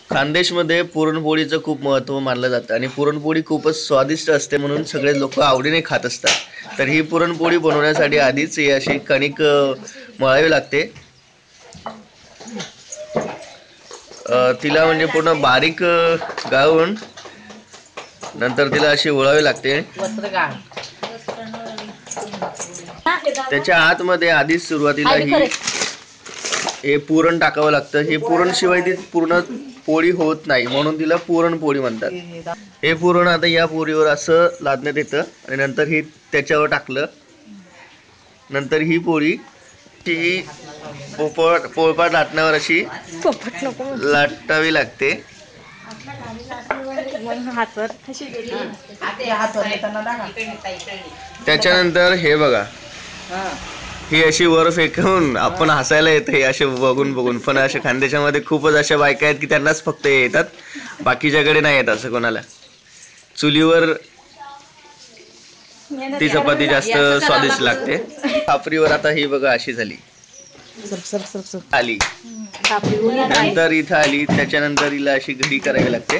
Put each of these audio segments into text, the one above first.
खानदेशमध्ये पुरणपोळीचं खूप महत्त्व मानलं जातं आणि पुरणपोळी खूपच स्वादिष्ट असते म्हणून सगळे लोक आवडीने खात असतात। तर ही पुरणपोळी बनवण्यासाठी आधीच ही अशी कणिक मळावी लागते। तिला म्हणजे पूर्ण बारीक गाळून नंतर तिला अशी ओळावी लागते। त्याच्या आतमध्ये आधीच सुरुवातीला हे पुरण टाकावं लागतं। हे पुरण शिवाय ती पूर्ण पोळी होत नाही म्हणून तिला पुरणपोळी म्हणतात। हे पुरण आता या पोळीवर असं लादण्यात येतं आणि नंतर ही त्याच्यावर टाकलं, नंतर ही पोळी ती पोळपाट लाटण्यावर अशी लाटावी लागते। त्याच्यानंतर हे बघा, ही अशी वर फेकून आपण हसायला येतं हे असे बघून बघून, पण अशा खानदेशामध्ये खूपच अशा बायका आहेत की त्यांनाच फक्त हे येतात, बाकीच्याकडे नाही येत असं कोणाला। चुलीवर ती चपाती जास्त स्वादिष्ट लागते। खापरीवर आता ही बघा अशी झाली आली, नंतर इथं आली, त्याच्यानंतर हिला अशी घडी करावी लागते।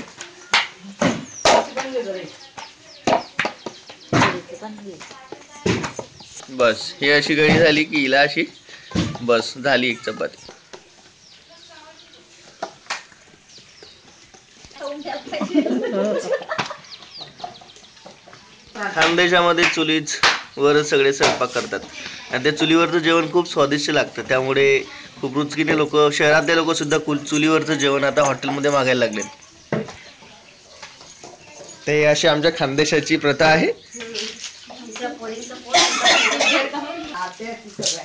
बस ही अशी घडी झाली की हिला अशी बस झाली एक चपाती। खानदेशामध्ये चुलीवर सगळे स्वयंपाक करतात आणि त्या चुलीवरचं जेवण खूप स्वादिष्ट लागतं, त्यामुळे खूप रुचकीने लोक, शहरातले लोक सुद्धा चुलीवरचं जेवण आता हॉटेलमध्ये मागायला लागले। ते अशी आमच्या खानदेशाची प्रथा आहे।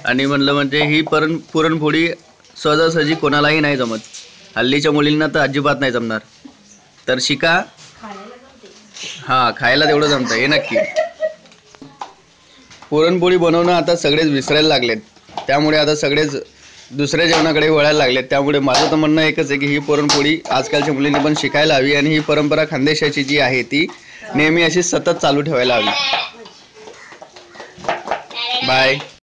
आणि म्हणलं म्हणजे ही पुरणपोळी सहजासहजी कोणालाही नाही जमत, हल्लीच्या मुलींना तर अजिबात नाही जमणार। तर शिका, हा खायला तेवढं जमतं हे नक्की। पुरणपोळी बनवणं आता सगळेच विसरायला लागलेत, त्यामुळे आता सगळेच दुसऱ्या जेवणाकडे वळायला लागलेत। त्यामुळे माझं तर म्हणणं एकच आहे की ही पुरणपोळी आजकालच्या मुलींनी पण शिकायला हवी आणि ही परंपरा खानदेशाची जी आहे ती नेहमी अशी सतत चालू ठेवायला हवी। बाय।